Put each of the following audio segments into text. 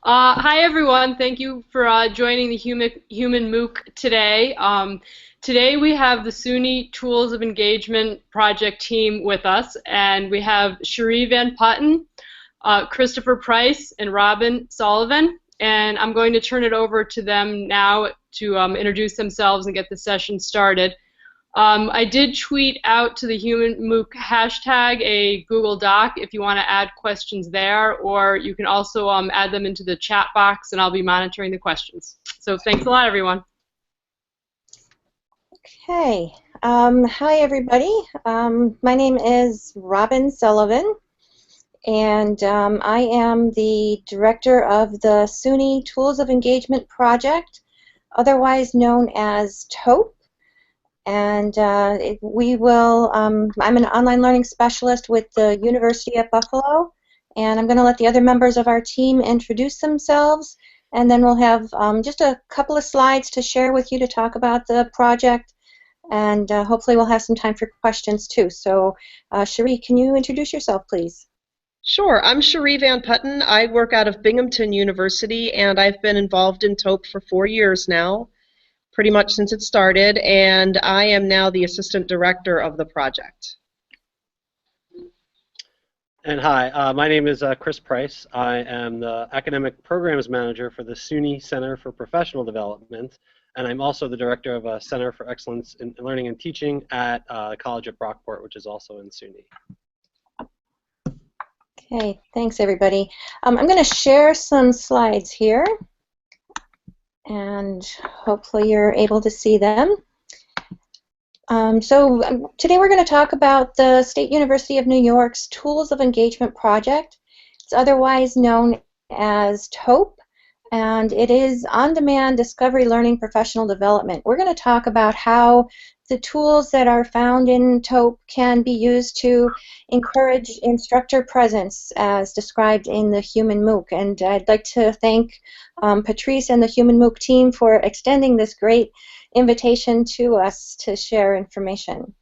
Hi everyone, thank you for joining the Human MOOC today. Today we have the SUNY Tools of Engagement project team with us, and we have Cherie Van Putten, Christopher Price, and Robin Sullivan. And I'm going to turn it over to them now to introduce themselves and get the session started. I did tweet out to the Human MOOC hashtag a Google Doc if you want to add questions there, or you can also add them into the chat box and I'll be monitoring the questions. So thanks a lot, everyone. Okay. Hi, everybody. My name is Robin Sullivan, and I am the director of the SUNY Tools of Engagement project, otherwise known as TOEP. And I'm an online learning specialist with the University at Buffalo, and I'm going to let the other members of our team introduce themselves, and then we'll have just a couple of slides to share with you to talk about the project, and hopefully we'll have some time for questions too. So, Cherie, can you introduce yourself, please? Sure. I'm Cherie Van Putten. I work out of Binghamton University, and I've been involved in TOEP for 4 years now, pretty much since it started, and I am now the assistant director of the project. And hi, my name is Chris Price. I am the academic programs manager for the SUNY Center for Professional Development, and I'm also the director of a Center for Excellence in Learning and Teaching at College at Brockport, which is also in SUNY. Okay, thanks everybody. I'm going to share some slides here, and hopefully you're able to see them. Today we're going to talk about the State University of New York's Tools of Engagement project. It's otherwise known as TOEP, and it is on-demand discovery learning professional development. We're going to talk about how the tools that are found in TOEP can be used to encourage instructor presence as described in the Human MOOC. And I'd like to thank Patrice and the Human MOOC team for extending this great invitation to us to share information.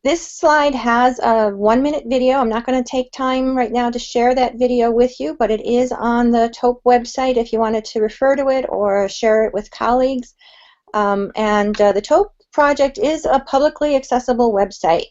This slide has a 1-minute video. I'm not going to take time right now to share that video with you, but it is on the TOEP website if you wanted to refer to it or share it with colleagues. The TOEP project is a publicly accessible website,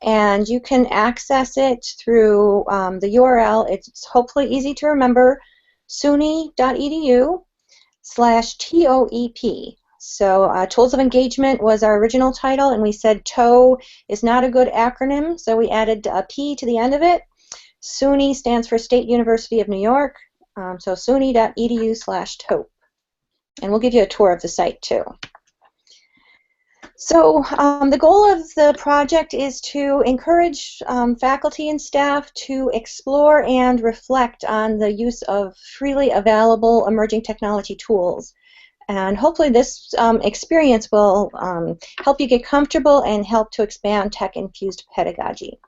and you can access it through the URL. It's hopefully easy to remember, suny.edu/TOEP. So Tools of Engagement was our original title, and we said TOE is not a good acronym, so we added a P to the end of it. SUNY stands for State University of New York, so suny.edu/TOEP. And we'll give you a tour of the site too. So the goal of the project is to encourage faculty and staff to explore and reflect on the use of freely available emerging technology tools. And hopefully this experience will help you get comfortable and help to expand tech-infused pedagogy.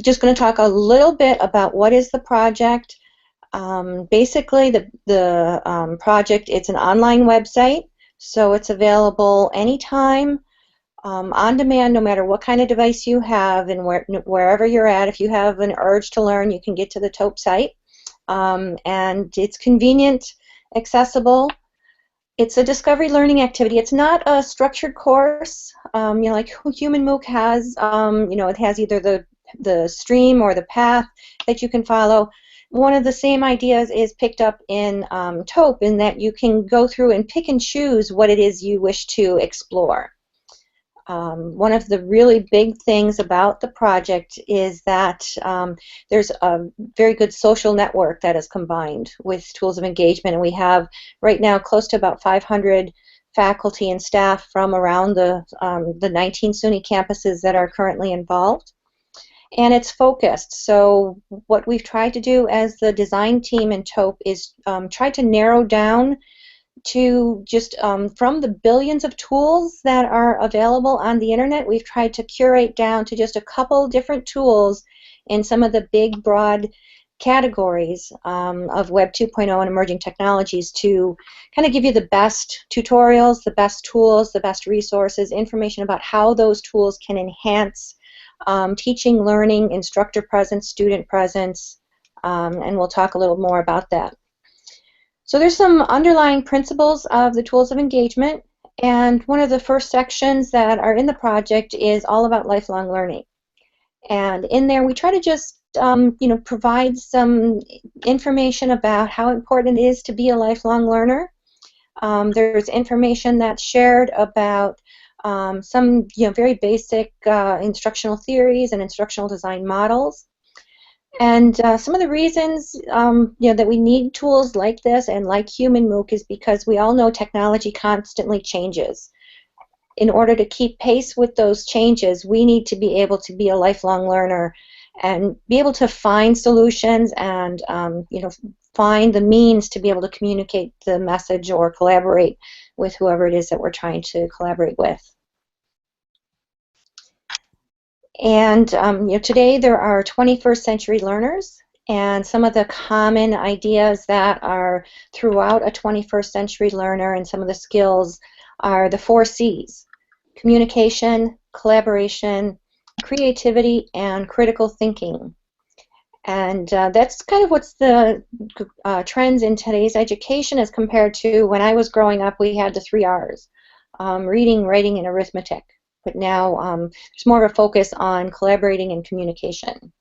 Just going to talk a little bit about what is the project. Basically, the project, it's an online website, so it's available anytime, on demand, no matter what kind of device you have and wherever you're at. If you have an urge to learn, you can get to the TOEP site. And it's convenient, accessible. It's a discovery learning activity. It's not a structured course, like Human MOOC has. It has either the stream or the path that you can follow. One of the same ideas is picked up in TOEP, in that you can go through and pick and choose what it is you wish to explore. One of the really big things about the project is that there's a very good social network that is combined with Tools of Engagement, and we have right now close to about 500 faculty and staff from around the 19 SUNY campuses that are currently involved. And it's focused. So what we've tried to do as the design team in TOEP is try to narrow down to just from the billions of tools that are available on the internet, we've tried to curate down to just a couple different tools in some of the big, broad categories of Web 2.0 and emerging technologies to kind of give you the best tutorials, the best tools, the best resources, information about how those tools can enhance teaching, learning, instructor presence, student presence, and we'll talk a little more about that. So there's some underlying principles of the tools of engagement, and one of the first sections that are in the project is all about lifelong learning. And in there we try to just provide some information about how important it is to be a lifelong learner. There's information that's shared about some very basic instructional theories and instructional design models. And some of the reasons that we need tools like this and like Human MOOC is because we all know technology constantly changes. In order to keep pace with those changes, we need to be able to be a lifelong learner and be able to find solutions and find the means to be able to communicate the message or collaborate with whoever it is that we're trying to collaborate with. And today there are 21st century learners, and some of the common ideas that are throughout a 21st century learner and some of the skills are the 4 C's: communication, collaboration, creativity, and critical thinking. And that's kind of what's the trends in today's education as compared to when I was growing up. We had the 3 R's, reading, writing, and arithmetic. But now there's more of a focus on collaborating and communication.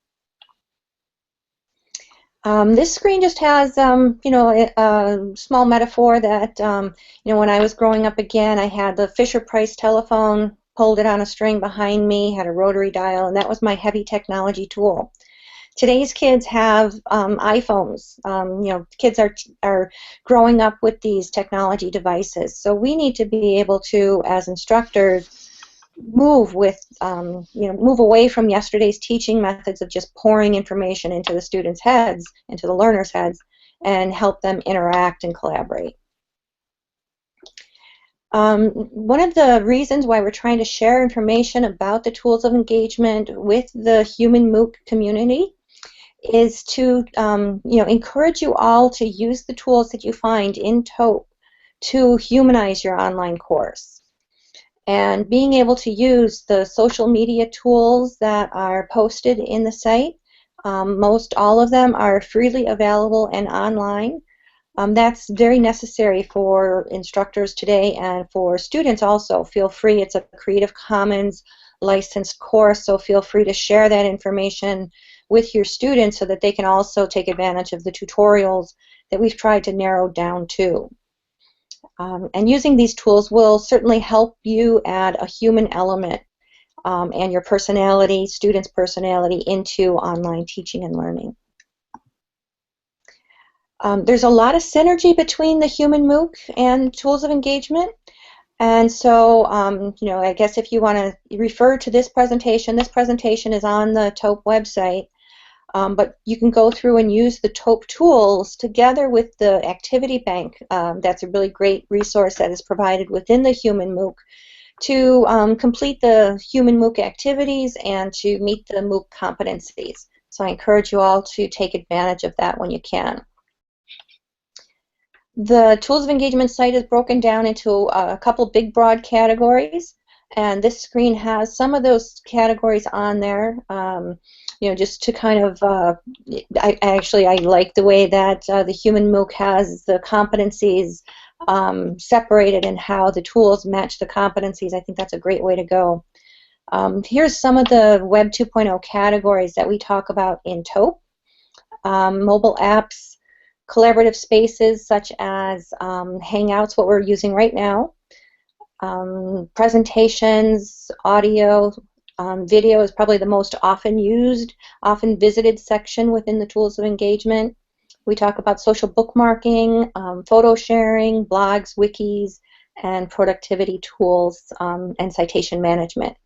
This screen just has, a small metaphor that, when I was growing up again, I had the Fisher-Price telephone, pulled it on a string behind me, had a rotary dial, and that was my heavy technology tool. Today's kids have iPhones. Kids are growing up with these technology devices. So we need to be able to, as instructors, move away from yesterday's teaching methods of just pouring information into the students' heads, into the learners' heads, and help them interact and collaborate. One of the reasons why we're trying to share information about the tools of engagement with the Human MOOC community is to encourage you all to use the tools that you find in TOEP to humanize your online course. And being able to use the social media tools that are posted in the site, most all of them are freely available and online. That's very necessary for instructors today and for students also. Feel free, it's a Creative Commons licensed course, so feel free to share that information with your students so that they can also take advantage of the tutorials that we've tried to narrow down to. And using these tools will certainly help you add a human element and your personality, students' personality, into online teaching and learning. There's a lot of synergy between the Human MOOC and tools of engagement. And so, I guess if you want to refer to this presentation is on the TOEP website. But you can go through and use the TOEP tools together with the activity bank. That's a really great resource that is provided within the Human MOOC to complete the Human MOOC activities and to meet the MOOC competencies. So I encourage you all to take advantage of that when you can. The Tools of Engagement site is broken down into a couple big broad categories, and this screen has some of those categories on there. Just to kind of, I like the way that the Human MOOC has the competencies separated and how the tools match the competencies. I think that's a great way to go. Here's some of the Web 2.0 categories that we talk about in TOEP. Mobile apps, collaborative spaces such as Hangouts, what we're using right now, presentations, audio, video is probably the most often used, often visited section within the tools of engagement. We talk about social bookmarking, photo sharing, blogs, wikis, and productivity tools and citation management.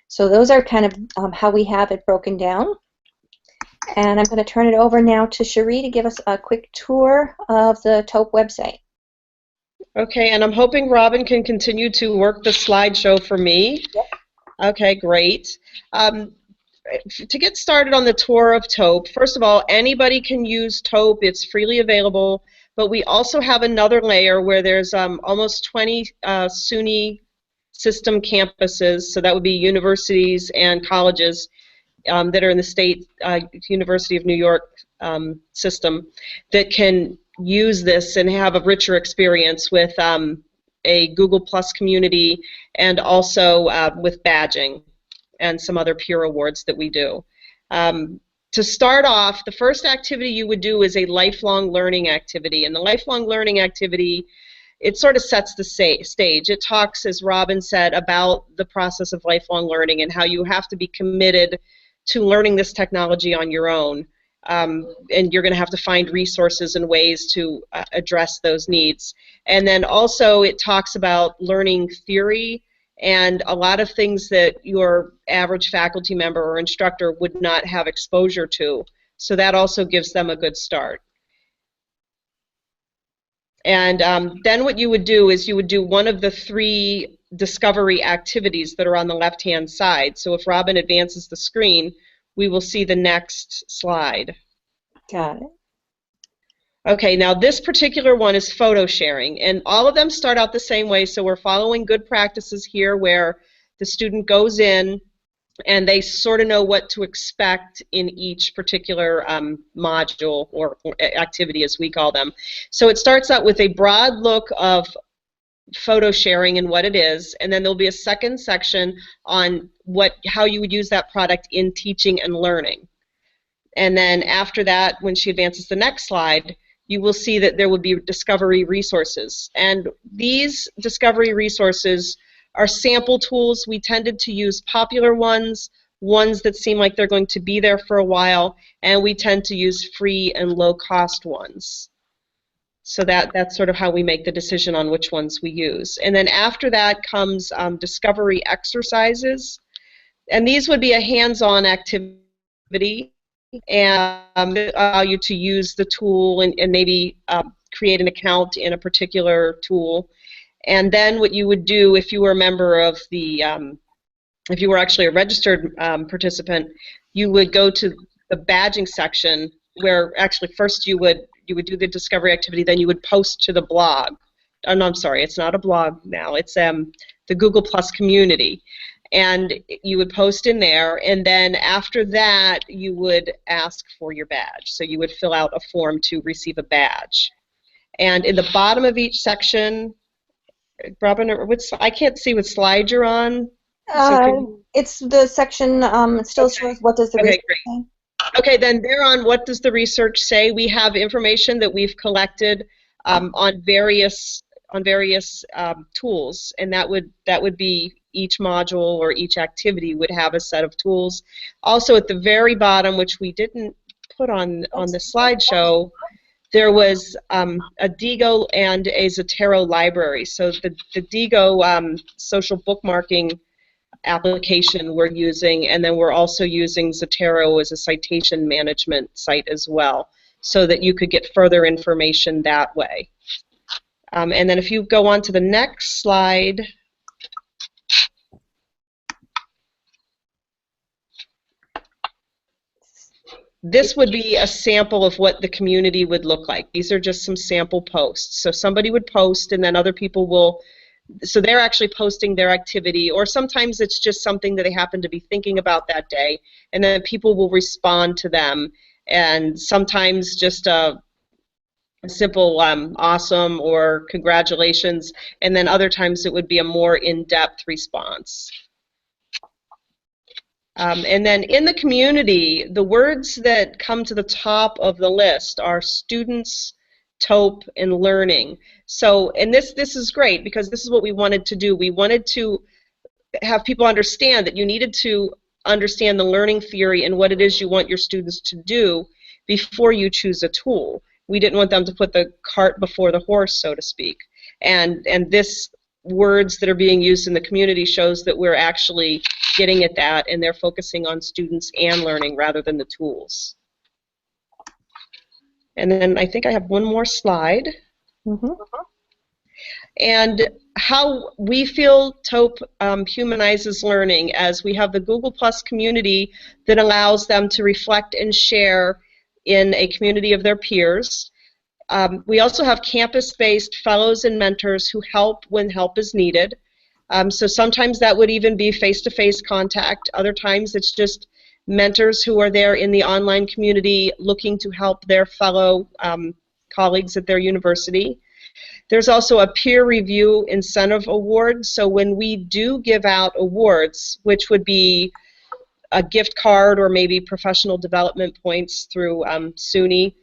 So those are kind of how we have it broken down. And I'm going to turn it over now to Cherie to give us a quick tour of the TOEP website. Okay, and I'm hoping Robin can continue to work the slideshow for me. Yep. Okay, great. To get started on the tour of TOEP, first of all, anybody can use TOEP. It's freely available, but we also have another layer where there's almost 20 SUNY system campuses, so that would be universities and colleges that are in the state University of New York system, that can use this and have a richer experience with a Google Plus community, and also with badging and some other peer awards that we do. To start off, the first activity you would do is a lifelong learning activity, and the lifelong learning activity, it sort of sets the stage. It talks, as Robin said, about the process of lifelong learning and how you have to be committed to learning this technology on your own, and you're going to have to find resources and ways to address those needs. And then also it talks about learning theory and a lot of things that your average faculty member or instructor would not have exposure to. So that also gives them a good start. And then what you would do is you would do one of the 3 discovery activities that are on the left-hand side. So if Robin advances the screen, we will see the next slide. Got it. Okay, now this particular one is photo sharing, and all of them start out the same way, so we're following good practices here where the student goes in and they sort of know what to expect in each particular module or activity, as we call them. So it starts out with a broad look of photo sharing and what it is, and then there'll be a second section on how you would use that product in teaching and learning. And then after that, when she advances the next slide, you will see that there will be discovery resources. And these discovery resources are sample tools. We tended to use popular ones that seem like they're going to be there for a while, and we tend to use free and low-cost ones. So that's sort of how we make the decision on which ones we use. And then after that comes discovery exercises. And these would be a hands-on activity, and allow you to use the tool and maybe create an account in a particular tool. And then what you would do if you were a member of the, if you were actually a registered participant, you would go to the badging section, where actually first you would do the discovery activity, then you would post to the blog. Oh, no, I'm sorry, it's not a blog now, it's the Google Plus community. And you would post in there, and then after that you would ask for your badge. So you would fill out a form to receive a badge. And in the bottom of each section, Robin, I can't see what slide you're on. So it's the section, it still shows what does the research say. Okay, then there on what does the research say, we have information that we've collected on various tools, and that would be each module or each activity would have a set of tools. Also at the very bottom, which we didn't put on the slideshow, there was a Diigo and a Zotero library. So the Diigo social bookmarking application we're using, and then we're also using Zotero as a citation management site as well, so that you could get further information that way. And then if you go on to the next slide, this would be a sample of what the community would look like. These are just some sample posts. So somebody would post, and then other people will, so they're actually posting their activity, or sometimes it's just something that they happen to be thinking about that day, and then people will respond to them, and sometimes just a simple awesome or congratulations, and then other times it would be a more in-depth response. And then in the community, the words that come to the top of the list are students, TOEP, and learning. So, and this is great, because this is what we wanted to do. We wanted to have people understand that you needed to understand the learning theory and what it is you want your students to do before you choose a tool. We didn't want them to put the cart before the horse, so to speak. And this words that are being used in the community shows that we're actually getting at that, and they're focusing on students and learning rather than the tools. And then I think I have one more slide. Mm-hmm. And how we feel TOEP humanizes learning, as we have the Google Plus community that allows them to reflect and share in a community of their peers. We also have campus-based fellows and mentors who help when help is needed. So sometimes that would even be face-to-face contact. Other times it's just mentors who are there in the online community looking to help their fellow colleagues at their university. There's also a peer review incentive award. So when we do give out awards, which would be a gift card or maybe professional development points through SUNY,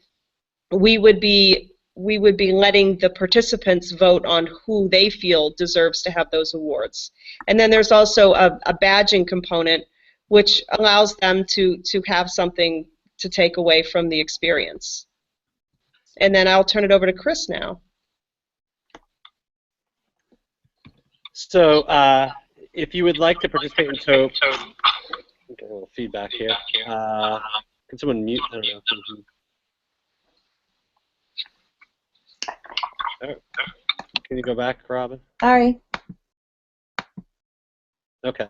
we would be letting the participants vote on who they feel deserves to have those awards. And then there's also a badging component which allows them to have something to take away from the experience. And then I'll turn it over to Chris now. So if you would like to participate in TOEP, get a little feedback here. Can someone mute? I don't know. Oh. Can you go back, Robin? Sorry. Okay,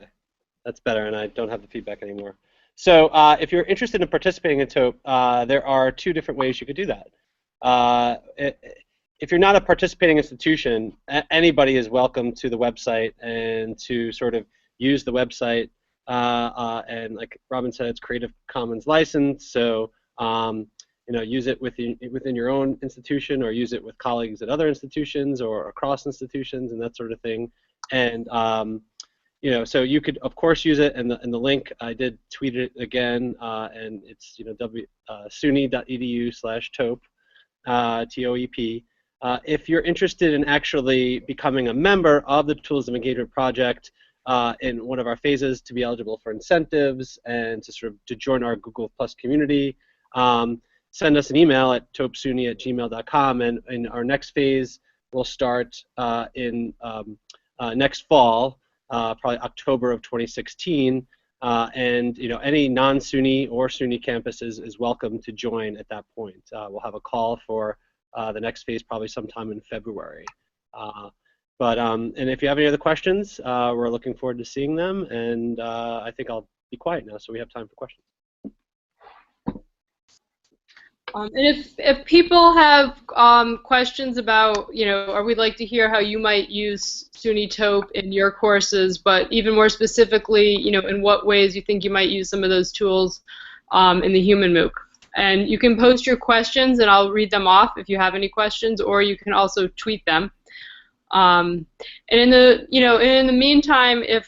that's better, and I don't have the feedback anymore. So if you're interested in participating in TOEP, there are two different ways you could do that. If you're not a participating institution, anybody is welcome to the website and to sort of use the website. And like Robin said, it's Creative Commons license, so you know, use it within your own institution, or use it with colleagues at other institutions or across institutions and that sort of thing. And you know, so you could of course use it. And the link, I did tweet it again, and it's, you know, suny.edu/TOEP, TOEP. If you're interested in actually becoming a member of the Tools of Engagement project in one of our phases to be eligible for incentives and to sort of to join our Google Plus community, send us an email at toepsuny@gmail.com, and in our next phase will start in next fall, probably October of 2016, and you know, any non-SUNY or SUNY campus is welcome to join at that point. We'll have a call for the next phase probably sometime in February. And if you have any other questions, we're looking forward to seeing them, and I think I'll be quiet now so we have time for questions. And if people have questions about, you know, or we'd like to hear how you might use SUNY TOEP in your courses, but even more specifically, you know, in what ways you think you might use some of those tools in the Human MOOC. And you can post your questions and I'll read them off if you have any questions, or you can also tweet them. And in the meantime, if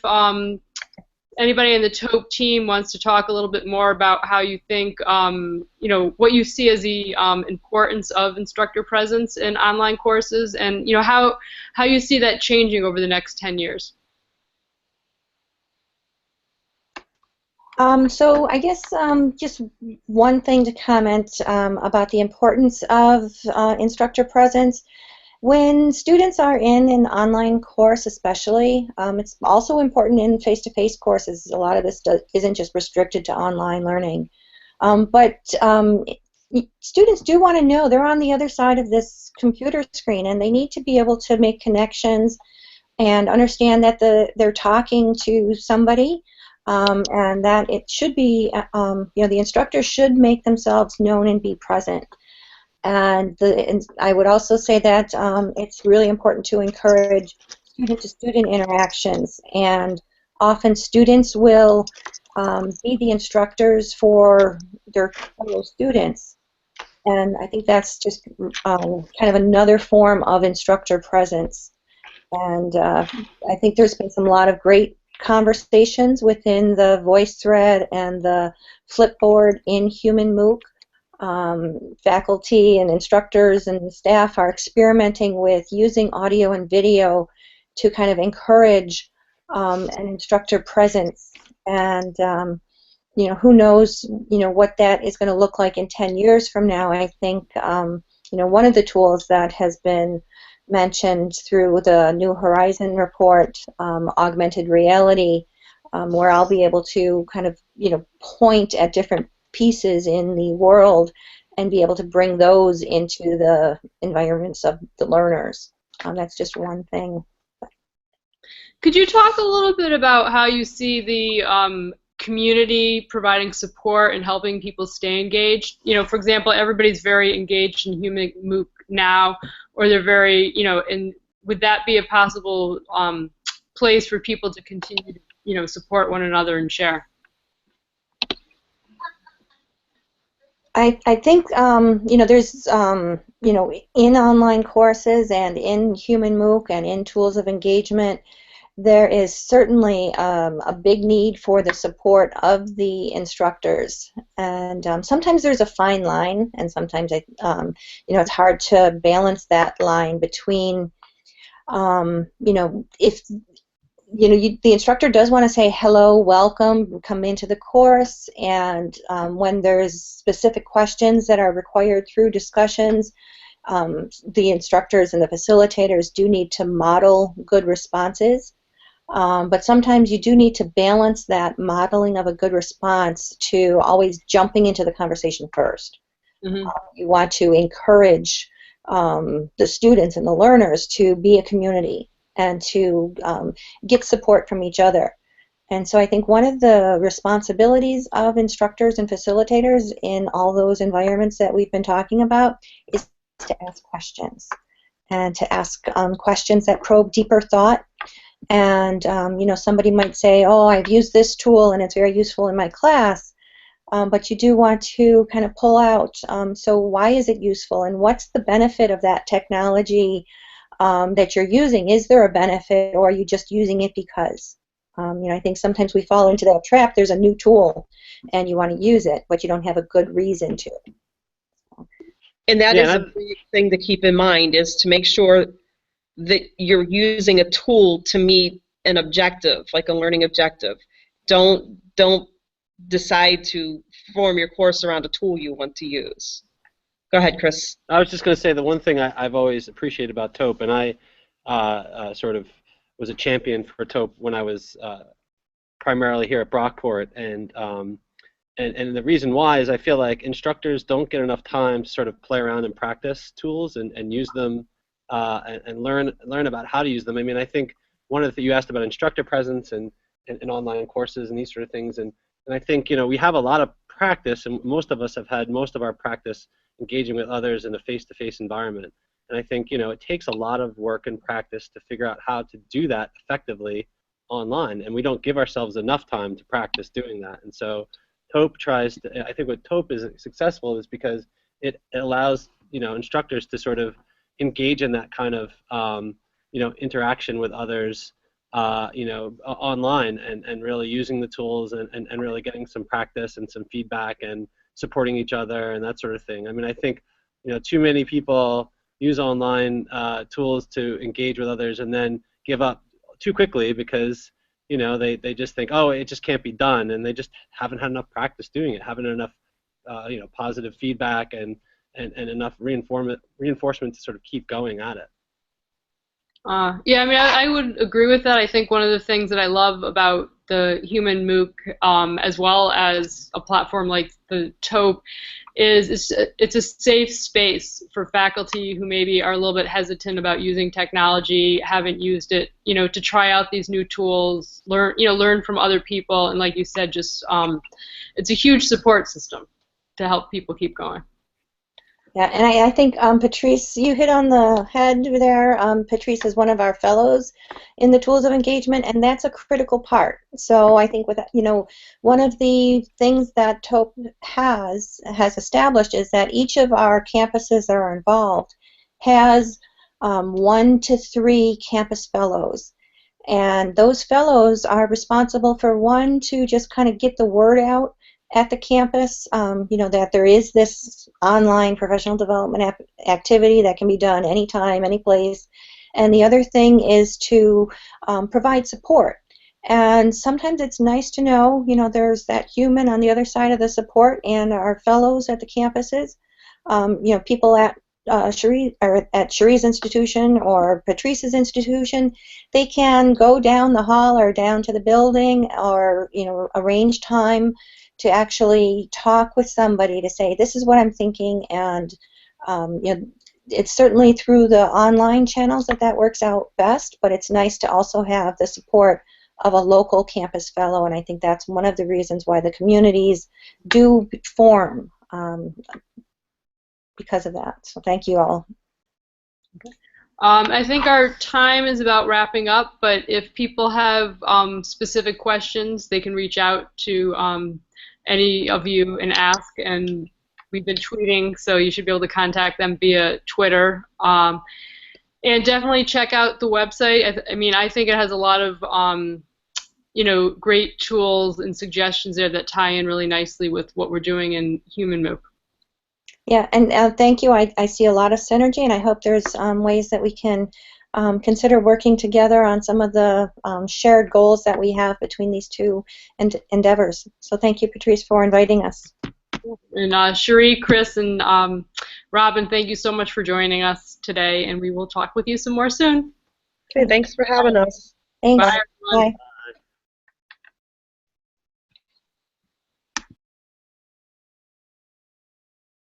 anybody in the TOEP team wants to talk a little bit more about how you think, you know, what you see as the importance of instructor presence in online courses, and you know how you see that changing over the next 10 years. So I guess just one thing to comment about the importance of instructor presence. When students are in an online course especially, it's also important in face-to-face courses. A lot of this isn't just restricted to online learning. But students do want to know they're on the other side of this computer screen, and they need to be able to make connections and understand that they're talking to somebody, and that it should be, you know, the instructor should make themselves known and be present. And I would also say that it's really important to encourage student-to-student interactions, and often students will be the instructors for their fellow students, and I think that's just kind of another form of instructor presence. And I think there's been a lot of great conversations within the voice thread and the Flipboard in Human MOOC. Faculty and instructors and staff are experimenting with using audio and video to kind of encourage an instructor presence, and you know, who knows, you know, what that is going to look like in 10 years from now. I think you know, one of the tools that has been mentioned through the New Horizon report, augmented reality, where I'll be able to kind of, you know, point at different pieces in the world and be able to bring those into the environments of the learners. That's just one thing. Could you talk a little bit about how you see the community providing support and helping people stay engaged? You know, for example, everybody's very engaged in Human MOOC now, or they're very, you know, and would that be a possible place for people to continue to, support one another and share. I think there's in online courses and in Human MOOC and in tools of engagement, there is certainly a big need for the support of the instructors, and sometimes there's a fine line, and sometimes it's hard to balance that line between if the instructor does want to say hello, welcome, come into the course, and when there's specific questions that are required through discussions, the instructors and the facilitators do need to model good responses. But sometimes you do need to balance that modeling of a good response to always jumping into the conversation first. Mm-hmm. You want to encourage the students and the learners to be a community and to get support from each other. And so I think one of the responsibilities of instructors and facilitators in all those environments that we've been talking about is to ask questions, and to ask questions that probe deeper thought. And somebody might say, oh, I've used this tool and it's very useful in my class, but you do want to kind of pull out, so why is it useful, and what's the benefit of that technology that you're using? Is there a benefit, or are you just using it because? I think sometimes we fall into that trap. There's a new tool and you want to use it, but you don't have a good reason to. And that is a big thing to keep in mind, is to make sure that you're using a tool to meet an objective, like a learning objective. Don't decide to form your course around a tool you want to use. Go ahead, Chris. I was just going to say the one thing I've always appreciated about TOEP, and I sort of was a champion for TOEP when I was primarily here at Brockport, and the reason why is I feel like instructors don't get enough time to sort of play around and practice tools and use them and learn about how to use them. I mean, I think one of the you asked about instructor presence and online courses and these sort of things, and I think we have a lot of practice, and most of us have had most of our practice engaging with others in a face-to-face environment. And I think it takes a lot of work and practice to figure out how to do that effectively online, and we don't give ourselves enough time to practice doing that. And so TOEP tries to, I think what TOEP is successful is because it allows instructors to sort of engage in that kind of interaction with others online, and really using the tools and really getting some practice and some feedback and supporting each other and that sort of thing. I mean, I think too many people use online tools to engage with others and then give up too quickly because they just think, oh, it just can't be done, and they just haven't had enough practice doing it, haven't enough positive feedback and enough reinforcement to sort of keep going at it. Yeah, I mean, I would agree with that. I think one of the things that I love about the Human MOOC, as well as a platform like the TOEP, is it's a safe space for faculty who maybe are a little bit hesitant about using technology, haven't used it, to try out these new tools, learn from other people, and like you said, just it's a huge support system to help people keep going. Yeah, and I think Patrice, you hit on the head there. Patrice is one of our fellows in the Tools of Engagement, and that's a critical part. So I think with one of the things that TOEP has established is that each of our campuses that are involved has 1 to 3 campus fellows, and those fellows are responsible for one to just kind of get the word out at the campus, that there is this online professional development activity that can be done anytime, any place. And the other thing is to provide support. And sometimes it's nice to know, there's that human on the other side of the support, and our fellows at the campuses, people at Cherie's institution or Patrice's institution, they can go down the hall or down to the building or arrange time to actually talk with somebody to say, this is what I'm thinking, and it's certainly through the online channels that works out best, but it's nice to also have the support of a local campus fellow, and I think that's one of the reasons why the communities do form because of that. So thank you all. I think our time is about wrapping up, but if people have specific questions, they can reach out to any of you and ask. And we've been tweeting, so you should be able to contact them via Twitter. And definitely check out the website. I mean, I think it has a lot of great tools and suggestions there that tie in really nicely with what we're doing in Human MOOC. Yeah, and thank you. I see a lot of synergy, and I hope there's ways that we can consider working together on some of the shared goals that we have between these two endeavors. So thank you, Patrice, for inviting us. And Cherie, Chris, and Robin, thank you so much for joining us today, and we will talk with you some more soon. Okay, thanks for having us. Thanks. Bye, everyone. Bye.